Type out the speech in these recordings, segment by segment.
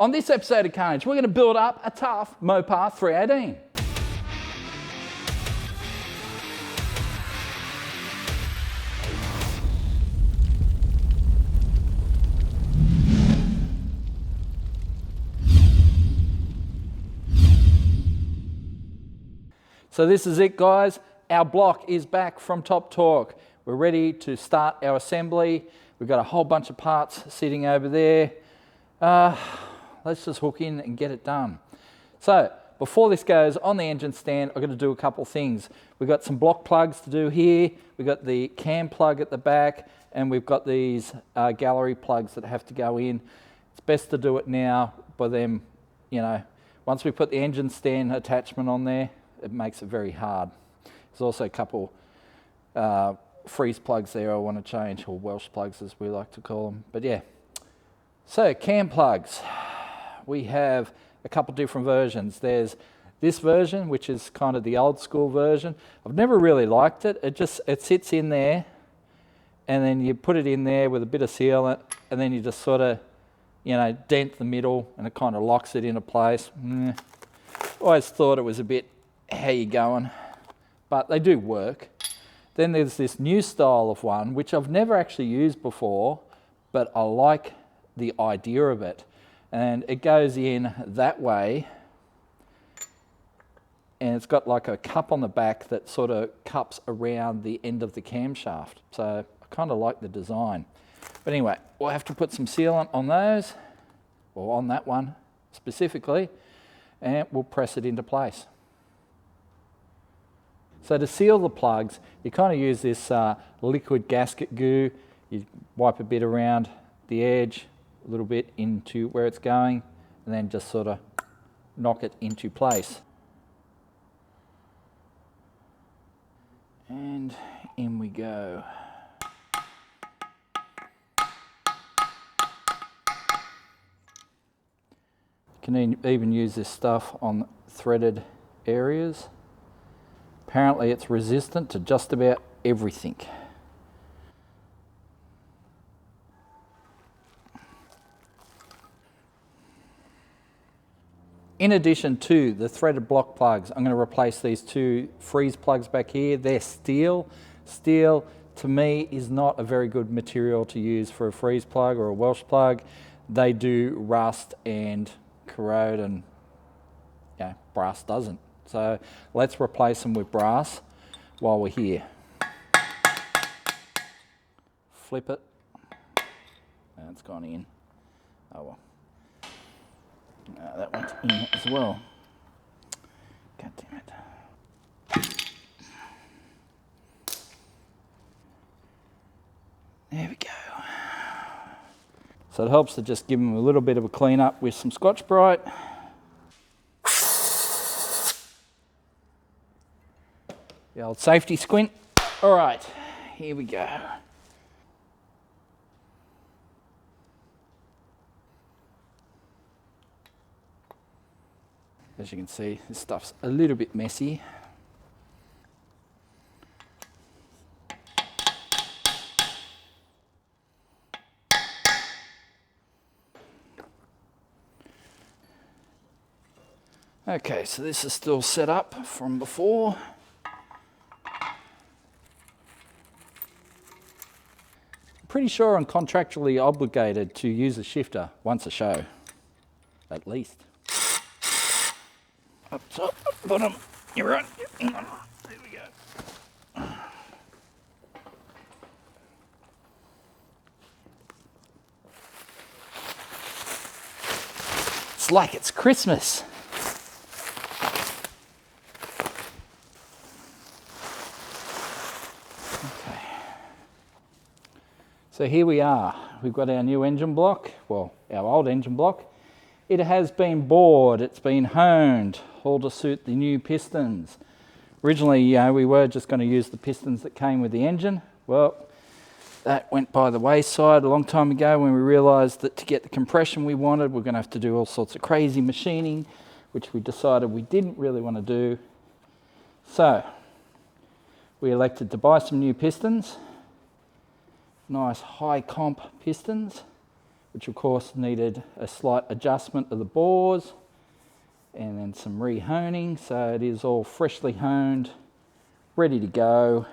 On this episode of Carnage, we're going to build up a tough Mopar 318. So this is it, guys. Our block is back from Top Torque. We're ready to start our assembly. We've got a whole bunch of parts sitting over there. Let's just hook in and get it done. So before this goes on the engine stand, I've got to do a couple of things. We've got some block plugs to do here. We've got the cam plug at the back, and we've got these gallery plugs that have to go in. It's best to do it now, by them, you know, once we put the engine stand attachment on there, it makes it very hard. There's also a couple freeze plugs there I want to change, or Welsh plugs as we like to call them. But yeah, so cam plugs. We have a couple different versions. There's this version, which is kind of the old school version. I've never really liked it. It sits in there, and then you put it in there with a bit of sealant, and then you just sort of, you know, dent the middle, and it kind of locks it into place. Always thought it was a bit, how you going? But they do work. Then there's this new style of one, which I've never actually used before, but I like the idea of it. And it goes in that way, and it's got like a cup on the back that sort of cups around the end of the camshaft. So I kind of like the design. But anyway, we'll have to put some sealant on those, or on that one specifically, and we'll press it into place. So to seal the plugs, you kind of use this liquid gasket goo. You wipe a bit around the edge, a little bit into where it's going, and then just sort of knock it into place. And in we go. You can even use this stuff on threaded areas. Apparently it's resistant to just about everything. In addition to the threaded block plugs, I'm going to replace these two freeze plugs back here. They're steel. Steel, to me, is not a very good material to use for a freeze plug or a Welsh plug. They do rust and corrode, and brass doesn't. So let's replace them with brass while we're here. Flip it. And it's gone in. Oh well. That one's in as well. God damn it. There we go. So it helps to just give them a little bit of a clean up with some Scotch-Brite. The old safety squint. All right, here we go. As you can see, this stuff's a little bit messy. Okay, so this is still set up from before. Pretty sure I'm contractually obligated to use a shifter once a show, at least. Up top, bottom, you're right. There we go. It's like it's Christmas. Okay. So here we are. We've got our new engine block, well, our old engine block. It has been bored, it's been honed, all to suit the new pistons. Originally, we were just going to use the pistons that came with the engine. Well, that went by the wayside a long time ago when we realised that to get the compression we wanted, we're going to have to do all sorts of crazy machining, which we decided we didn't really want to do. So, we elected to buy some new pistons, nice high comp pistons, which of course needed a slight adjustment of the bores and then some rehoning. So it is all freshly honed, ready to go.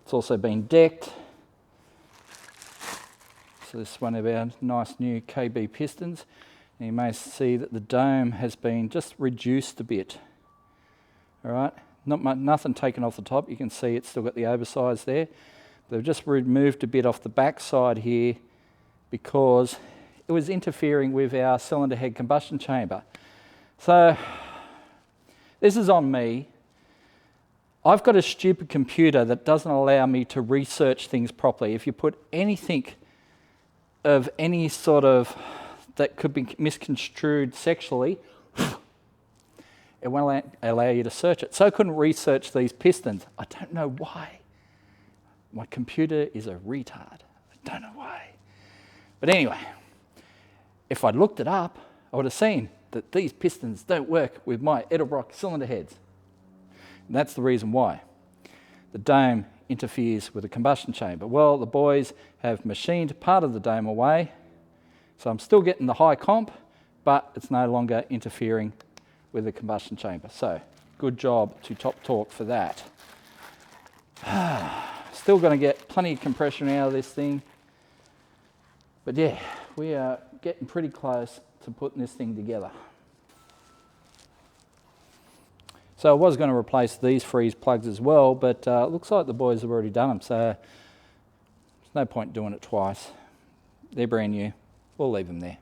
It's also been decked. So this is one of our nice new KB pistons. And you may see that the dome has been just reduced a bit. All right, nothing taken off the top. You can see it's still got the oversize there. They've just removed a bit off the back side here because it was interfering with our cylinder head combustion chamber. So this is on me. I've got a stupid computer that doesn't allow me to research things properly. If you put anything of any sort of that could be misconstrued sexually, it won't allow you to search it. So I couldn't research these pistons. I don't know why. My computer is a retard. I don't know why. But anyway, if I'd looked it up, I would have seen that these pistons don't work with my Edelbrock cylinder heads. And that's the reason why. The dome interferes with the combustion chamber. Well, the boys have machined part of the dome away, so I'm still getting the high comp, but it's no longer interfering with the combustion chamber. So, good job to Top Torque for that. Still going to get plenty of compression out of this thing. But yeah, we are getting pretty close to putting this thing together. So I was going to replace these freeze plugs as well, but it looks like the boys have already done them, so there's no point doing it twice. They're brand new. We'll leave them there.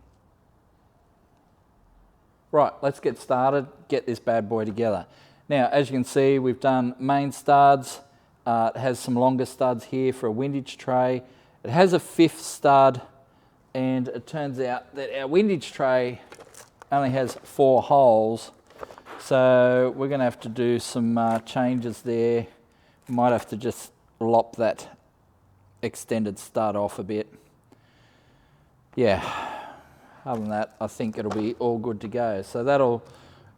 Right, let's get started, get this bad boy together. Now, as you can see, we've done main studs. It has some longer studs here for a windage tray. It has a fifth stud, and it turns out that our windage tray only has 4 holes. So we're going to have to do some changes there. We might have to just lop that extended stud off a bit. Yeah, other than that, I think it'll be all good to go. So that'll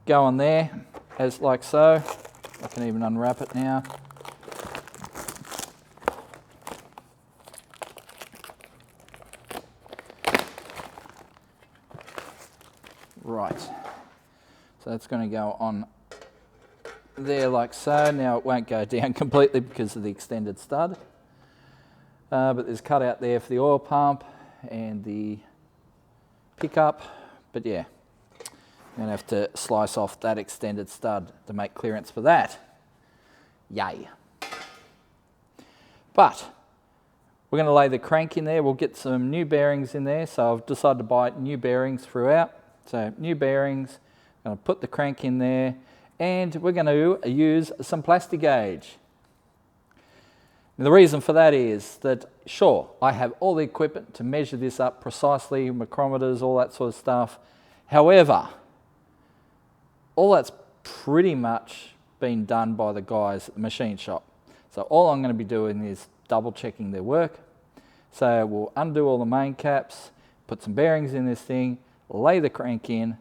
go on there as like so. I can even unwrap it now. Right. So that's going to go on there like so. Now it won't go down completely because of the extended stud. But there's cut out there for the oil pump and the pickup. But yeah, I'm going to have to slice off that extended stud to make clearance for that. Yay. But we're going to lay the crank in there. We'll get some new bearings in there. So I've decided to buy new bearings throughout. So new bearings. I'm going to put the crank in there, and we're going to use some plastic gauge. And the reason for that is that, sure, I have all the equipment to measure this up precisely, micrometers, all that sort of stuff. However, all that's pretty much been done by the guys at the machine shop. So all I'm going to be doing is double checking their work. So we'll undo all the main caps, put some bearings in this thing, lay the crank in,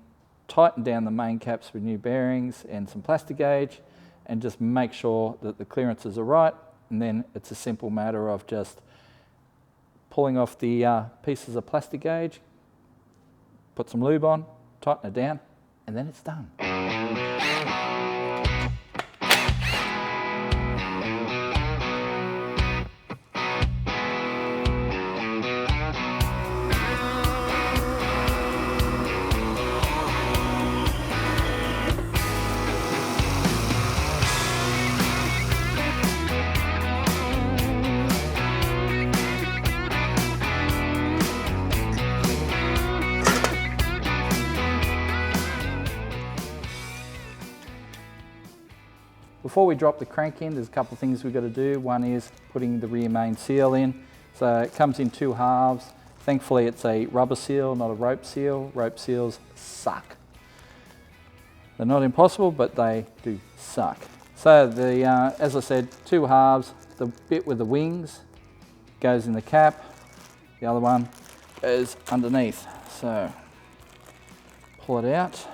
tighten down the main caps with new bearings and some plastic gauge, and just make sure that the clearances are right. And then it's a simple matter of just pulling off the pieces of plastic gauge, put some lube on, tighten it down, and then it's done. Before we drop the crank in, there's a couple of things we've got to do. One is putting the rear main seal in. So it comes in 2 halves. Thankfully it's a rubber seal, not a rope seal. Rope seals suck. They're not impossible, but they do suck. So the, as I said, 2 halves. The bit with the wings goes in the cap. The other one is underneath. So pull it out.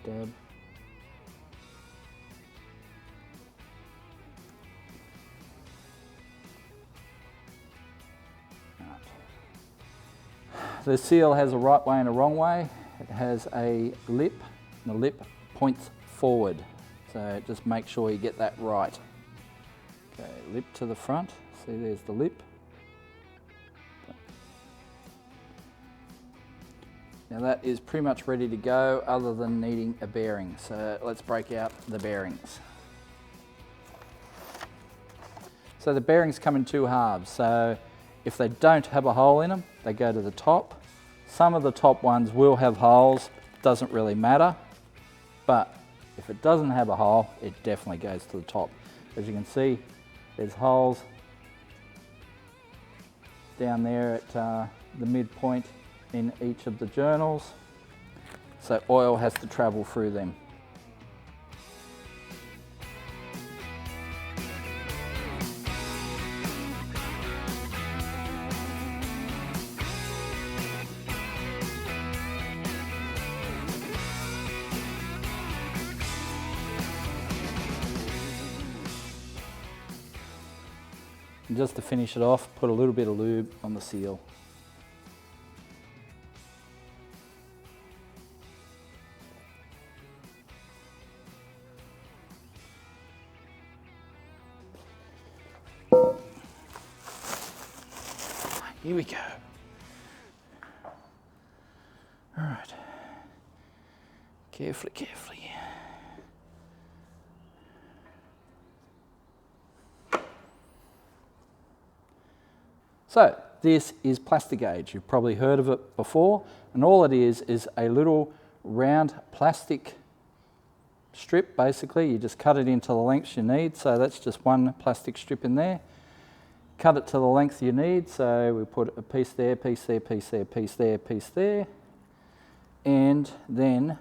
Dab. The seal has a right way and a wrong way. It has a lip, and the lip points forward. So just make sure you get that right. Okay, lip to the front. See, there's the lip. Now that is pretty much ready to go other than needing a bearing. So let's break out the bearings. So the bearings come in two halves. So if they don't have a hole in them, they go to the top. Some of the top ones will have holes, doesn't really matter. But if it doesn't have a hole, it definitely goes to the top. As you can see, there's holes down there at the midpoint in each of the journals. So oil has to travel through them. And just to finish it off, put a little bit of lube on the seal. Here we go. All right. Carefully, carefully. So this is Plastigauge. You've probably heard of it before, and all it is a little round plastic strip. Basically, you just cut it into the lengths you need. So that's just one plastic strip in there. Cut it to the length you need. So we put a piece there, piece there, piece there, piece there, piece there, and then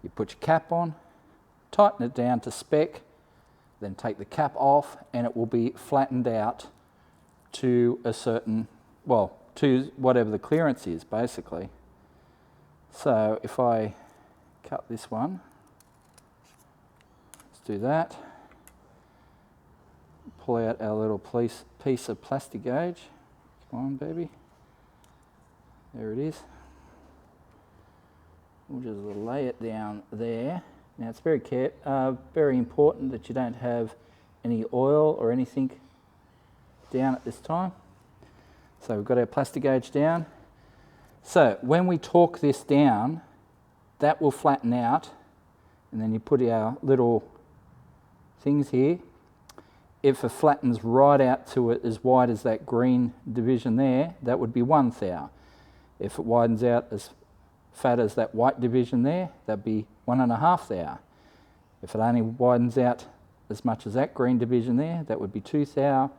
you put your cap on, tighten it down to spec, then take the cap off, and it will be flattened out to a certain, well, to whatever the clearance is, basically. So if I cut this one, let's do that. Pull out our little piece of Plastigauge. Come on, baby. There it is. We'll just lay it down there. Now it's very important that you don't have any oil or anything down at this time. So we've got our Plastigauge down. So when we torque this down, that will flatten out, and then you put our little things here. If it flattens right out to it as wide as that green division there, that would be 1 thou. If it widens out as fat as that white division there, that'd be 1.5 thou. If it only widens out as much as that green division there, that would be 2 thou,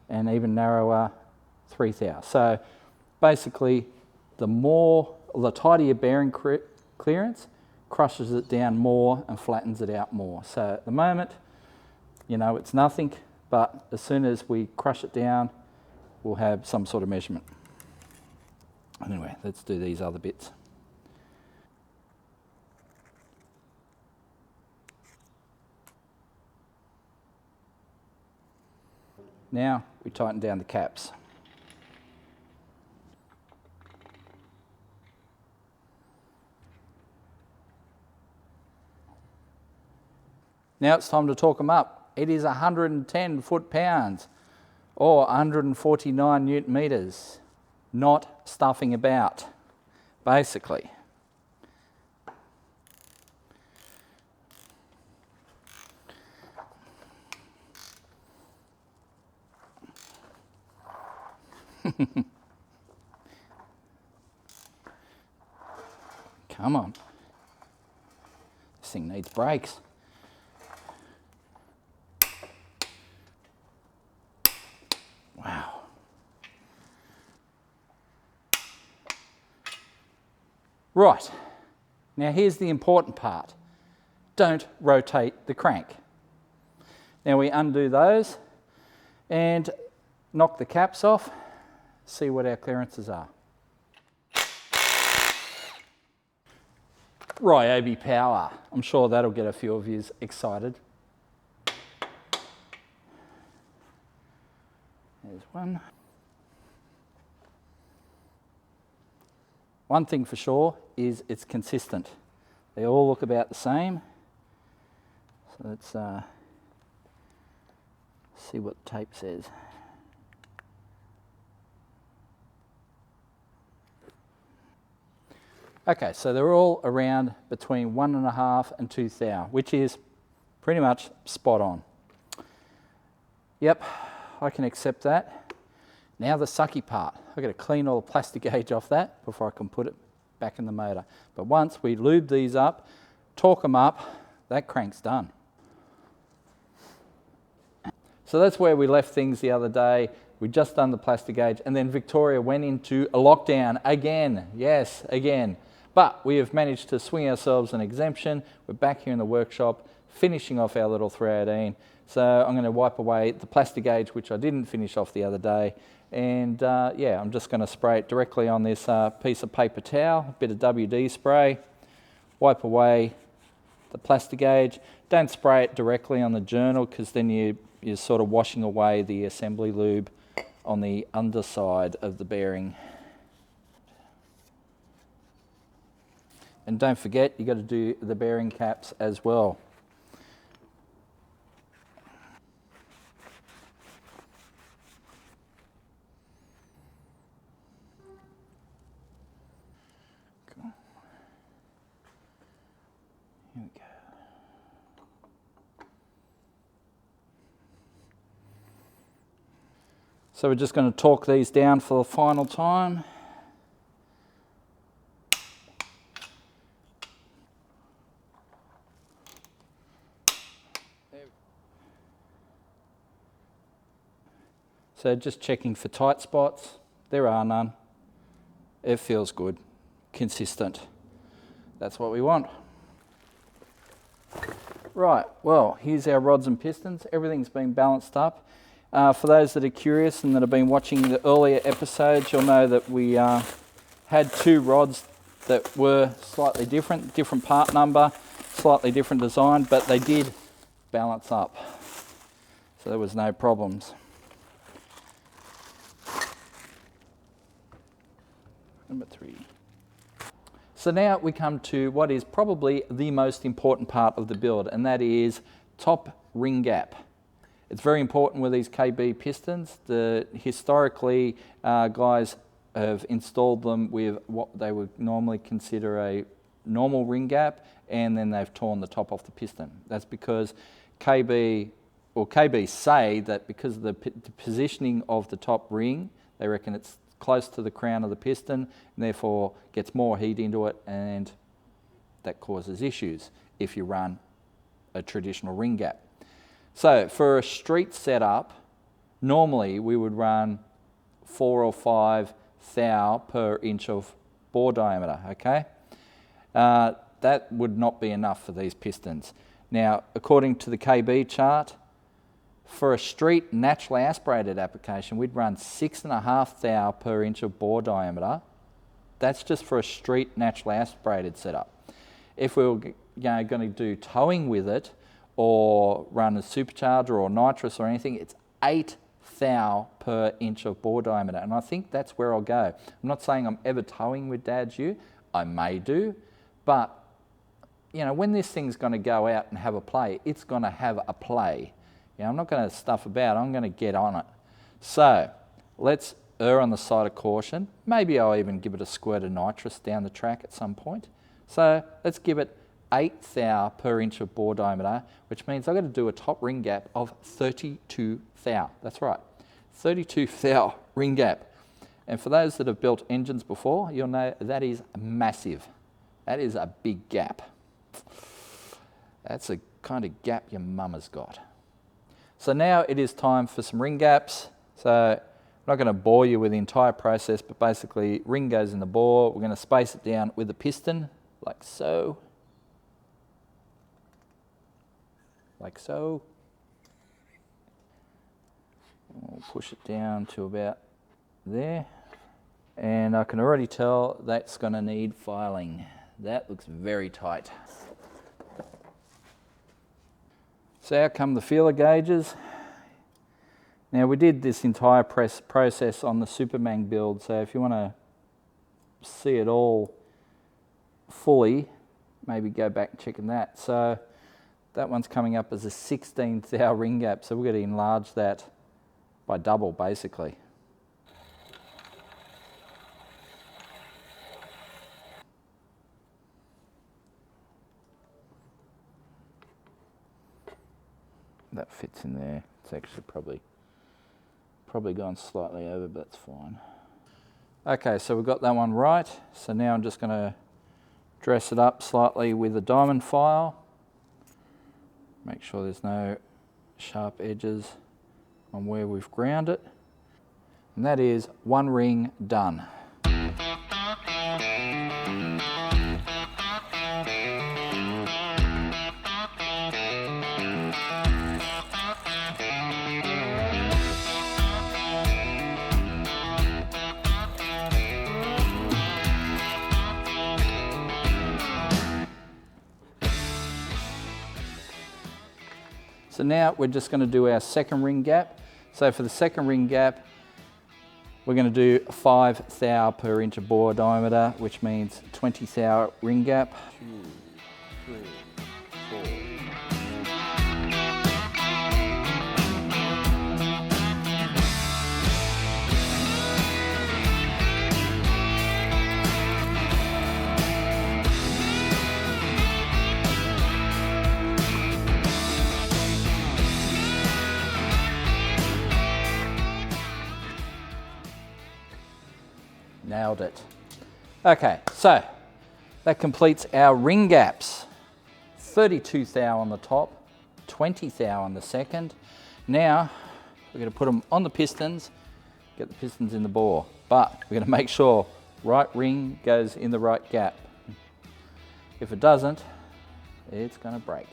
and even narrower, 3 thou. So basically, the tighter your bearing clearance, crushes it down more and flattens it out more. So at the moment, you know, it's nothing, but as soon as we crush it down, we'll have some sort of measurement. Anyway, let's do these other bits. Now we tighten down the caps. Now it's time to torque them up. It is 110 foot-pounds or 149 newton meters. Not stuffing about, basically. Come on. This thing needs brakes. Wow. Right. Now here's the important part. Don't rotate the crank. Now we undo those and knock the caps off, see what our clearances are. Ryobi power. I'm sure that'll get a few of you excited. There's one. One thing for sure is it's consistent. They all look about the same. So let's see what the tape says. Okay, so they're all around between 1.5 and 2 thou, which is pretty much spot on. Yep, I can accept that. Now the sucky part. I've got to clean all the plastic gauge off that before I can put it back in the motor. But once we lube these up, torque them up, that crank's done. So that's where we left things the other day. We'd just done the plastic gauge, and then Victoria went into a lockdown again. Yes, again. But we have managed to swing ourselves an exemption. We're back here in the workshop, finishing off our little 318. So I'm going to wipe away the plastic gauge, which I didn't finish off the other day. And yeah, I'm just going to spray it directly on this piece of paper towel, a bit of WD spray, wipe away the plastic gauge. Don't spray it directly on the journal, because then you're sort of washing away the assembly lube on the underside of the bearing. And don't forget, you've got to do the bearing caps as well. Cool. Here we go. So we're just going to torque these down for the final time. So just checking for tight spots. There are none. It feels good, consistent. That's what we want. Right, well, here's our rods and pistons. Everything's been balanced up. For those that are curious and that have been watching the earlier episodes, you'll know that we had 2 rods that were slightly different part number, slightly different design, but they did balance up. So there was no problems. Number 3. So now we come to what is probably the most important part of the build, and that is top ring gap. It's very important with these KB pistons. Historically, guys have installed them with what they would normally consider a normal ring gap, and then they've torn the top off the piston. That's because KB say that because of the positioning of the top ring, they reckon it's close to the crown of the piston, and therefore gets more heat into it, and that causes issues if you run a traditional ring gap. So for a street setup, normally we would run 4 or 5 thou per inch of bore diameter, okay? That would not be enough for these pistons. Now, according to the KB chart, for a street naturally aspirated application, we'd run 6.5 thou per inch of bore diameter. That's just for a street naturally aspirated setup. If we were going to do towing with it, or run a supercharger or nitrous or anything, it's 8 thou per inch of bore diameter. And I think that's where I'll go. I'm not saying I'm ever towing with Dad's U. I may do, but you know, when this thing's going to go out and have a play, it's going to have a play. You know, I'm not going to stuff about, I'm going to get on it. So let's err on the side of caution. Maybe I'll even give it a squirt of nitrous down the track at some point. So let's give it 8 thou per inch of bore diameter, which means I've got to do a top ring gap of 32 thou. That's right, 32 thou ring gap. And for those that have built engines before, you'll know that is massive. That is a big gap. That's a kind of gap your mama's got. So now it is time for some ring gaps. So I'm not going to bore you with the entire process, but basically ring goes in the bore. We're going to space it down with a piston, like so. Like so. We'll push it down to about there. And I can already tell that's going to need filing. That looks very tight. So out come the feeler gauges. Now we did this entire process on the Superman build, so if you want to see it all fully, maybe go back and checking that. So that one's coming up as a 16th thou ring gap, so we're going to enlarge that by double basically. That fits in there. It's actually probably gone slightly over, but that's fine. Okay, so we've got that one right. So now I'm just going to dress it up slightly with a diamond file. Make sure there's no sharp edges on where we've ground it. And that is one ring done. So now we're just going to do our second ring gap. So for the second ring gap, we're going to do 5 thou per inch of bore diameter, which means 20 thou ring gap. 2, 3, 4. Nailed it. Okay, so that completes our ring gaps. 32 thou on the top, 20 thou on the second. Now we're going to put them on the pistons, get the pistons in the bore, but we're going to make sure right ring goes in the right gap. If it doesn't, it's going to break.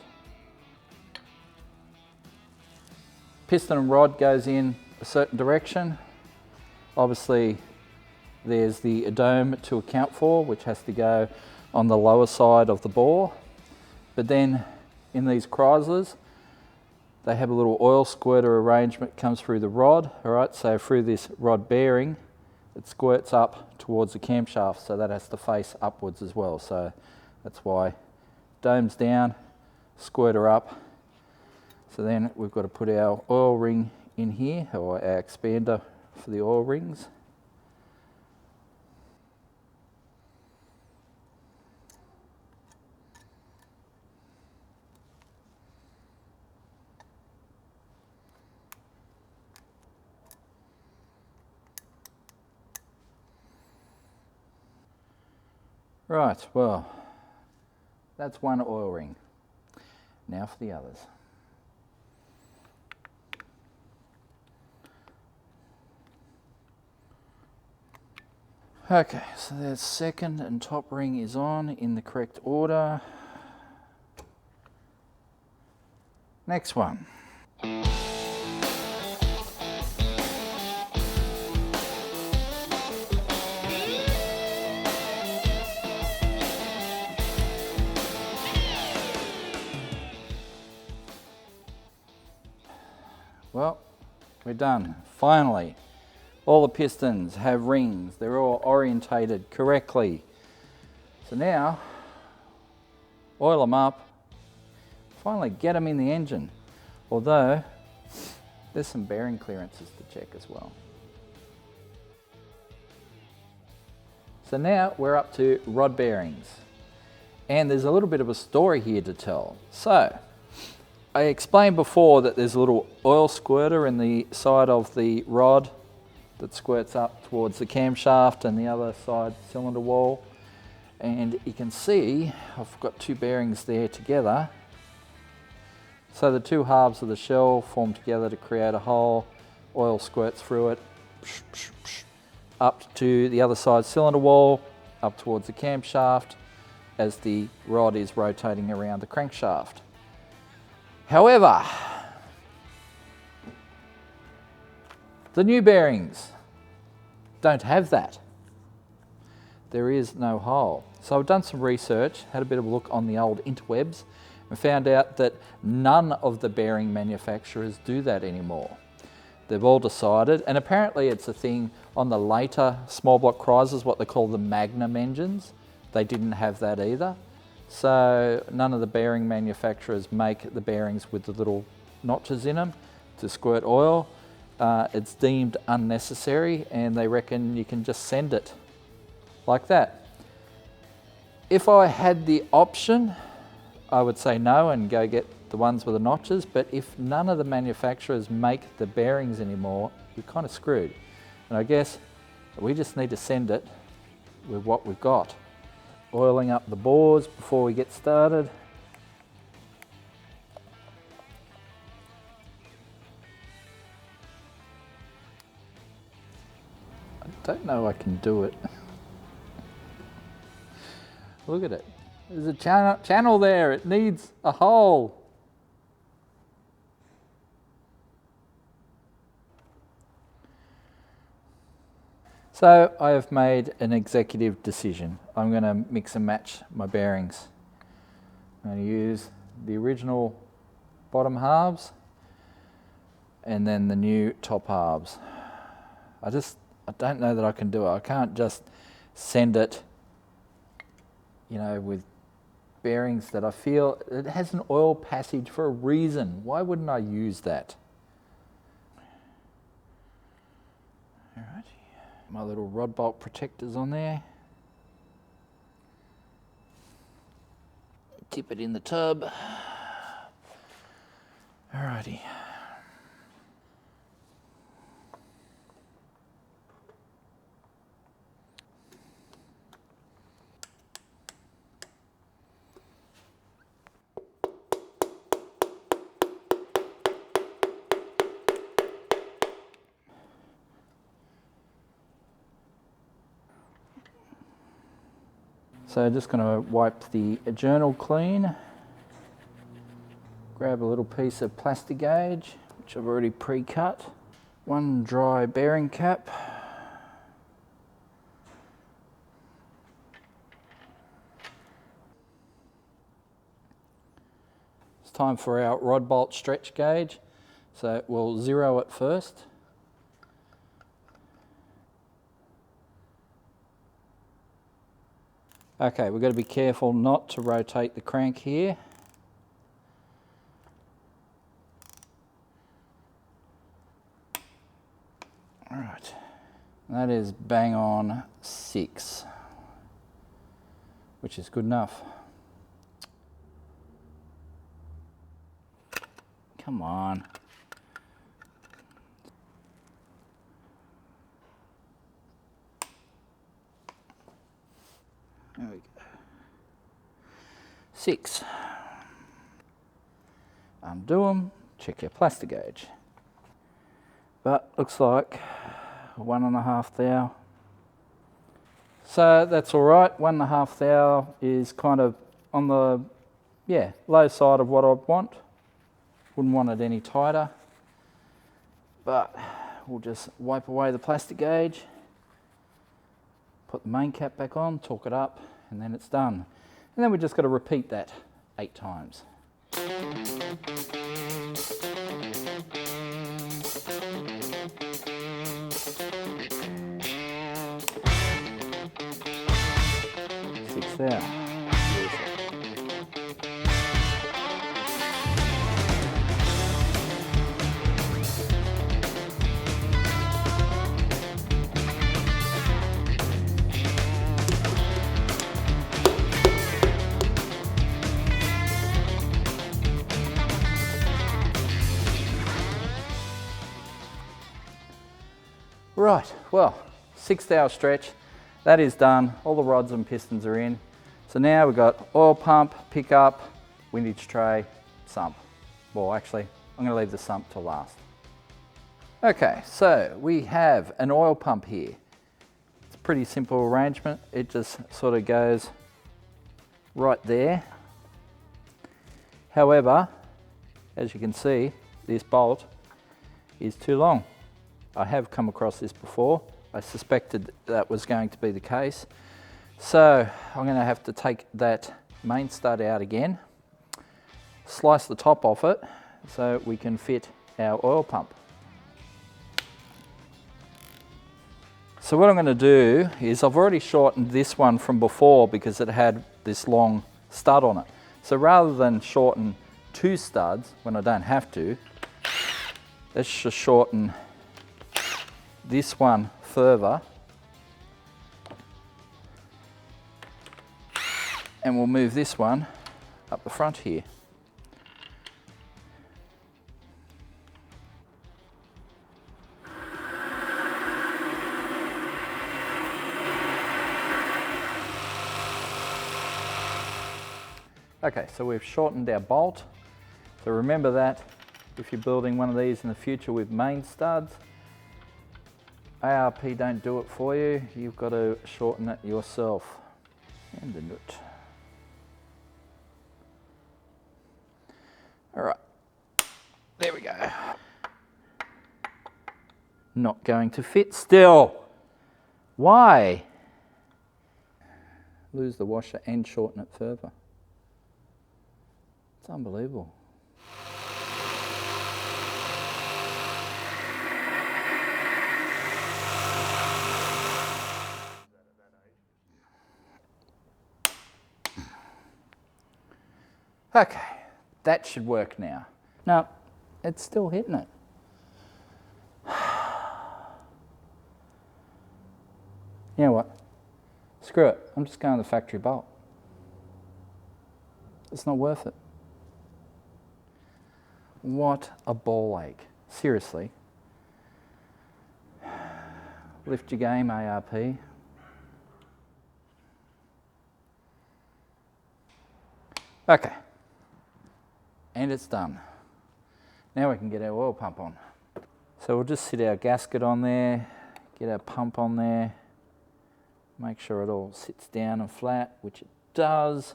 Piston and rod goes in a certain direction. Obviously, there's the dome to account for, which has to go on the lower side of the bore. But then in these Chryslers, they have a little oil squirter arrangement comes through the rod. All right, so through this rod bearing, it squirts up towards the camshaft, so that has to face upwards as well. So that's why dome's down, squirter up. So then we've got to put our oil ring in here, or our expander for the oil rings. Right, well, that's one oil ring. Now for the others. Okay, so the second and top ring is on in the correct order. Next one. Well, we're done. Finally, all the pistons have rings. They're all orientated correctly. So now, oil them up. Finally get them in the engine. Although, there's some bearing clearances to check as well. So now we're up to rod bearings. And there's a little bit of a story here to tell. So, I explained before that there's a little oil squirter in the side of the rod that squirts up towards the camshaft and the other side cylinder wall. And you can see I've got two bearings there together. So the two halves of the shell form together to create a hole. Oil squirts through it, up to the other side cylinder wall, up towards the camshaft as the rod is rotating around the crankshaft. However, the new bearings don't have that. There is no hole. So I've done some research, had a bit of a look on the old interwebs, and found out that none of the bearing manufacturers do that anymore. they've all decided, and apparently it's a thing on the later small block Chrysers, what they call the Magnum engines. They didn't have that either. So none of the bearing manufacturers make the bearings with the little notches in them to squirt oil. It's deemed unnecessary, and they reckon you can just send it like that. If I had the option, I would say no and go get the ones with the notches, but if none of the manufacturers make the bearings anymore, we're kind of screwed. And I guess we just need to send it with what we've got. Oiling up the bores before we get started. I don't know I can do it. Look at it. There's a channel there. It needs a hole. So I have made an executive decision. I'm going to mix and match my bearings. I'm going to use the original bottom halves and then the new top halves. I don't know that I can do it. I can't just send it, you know, with bearings that I feel it has an oil passage for a reason. Why wouldn't I use that? All right. My little rod bolt protectors on there. Tip it in the tub. Alrighty. So just going to wipe the journal clean, grab a little piece of plastic gauge, which I've already pre-cut, one dry bearing cap, it's time for our rod bolt stretch gauge, so we'll zero it first. Okay, we've got to be careful not to rotate the crank here. All right, that is bang on 6, which is good enough. Come on. There we go. 6. Undo them, check your plastic gauge. But looks like 1.5 thou. So that's all right. 1.5 thou is kind of on the low side of what I'd want. Wouldn't want it any tighter. But we'll just wipe away the plastic gauge. Put the main cap back on, torque it up, and then it's done. And then we just got to repeat that 8 times. Six there. Right, well, 6 thou stretch, that is done. All the rods and pistons are in. So now we've got oil pump, pickup, windage tray, sump. Well, actually, I'm going to leave the sump till last. Okay, so we have an oil pump here. It's a pretty simple arrangement. It just sort of goes right there. However, as you can see, this bolt is too long. I have come across this before. I suspected that was going to be the case. So I'm going to have to take that main stud out again, slice the top off it so we can fit our oil pump. So what I'm going to do is I've already shortened this one from before because it had this long stud on it. So rather than shorten 2 studs when I don't have to, let's just shorten this one further. And we'll move this one up the front here. Okay, so we've shortened our bolt. So remember that if you're building one of these in the future with main studs, ARP don't do it for you. You've got to shorten it yourself. And the nut. All right, there we go. Not going to fit still. Why? Lose the washer and shorten it further. It's unbelievable. Okay, that should work now. No, it's still hitting it. You know what? Screw it. I'm just going to the factory bolt. It's not worth it. What a ball ache. Seriously. Lift your game, ARP. Okay. And it's done. Now we can get our oil pump on. So we'll just sit our gasket on there, get our pump on there, make sure it all sits down and flat, which it does.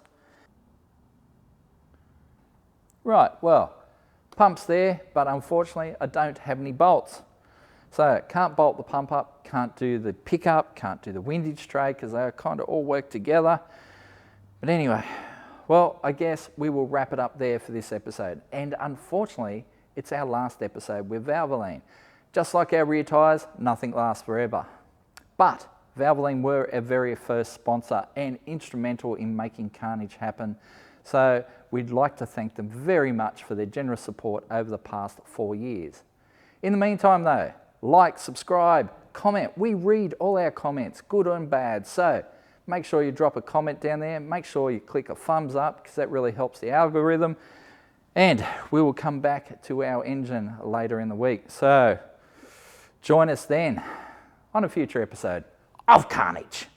Right, well, pump's there, but unfortunately I don't have any bolts. So can't bolt the pump up, can't do the pickup, can't do the windage tray because they kind of all work together. But anyway, well, I guess we will wrap it up there for this episode. And unfortunately, it's our last episode with Valvoline. Just like our rear tyres, nothing lasts forever. But Valvoline were our very first sponsor and instrumental in making Carnage happen. So we'd like to thank them very much for their generous support over the past 4 years. In the meantime though, like, subscribe, comment. We read all our comments, good and bad. So make sure you drop a comment down there. Make sure you click a thumbs up because that really helps the algorithm. And we will come back to our engine later in the week. So join us then on a future episode of Carnage.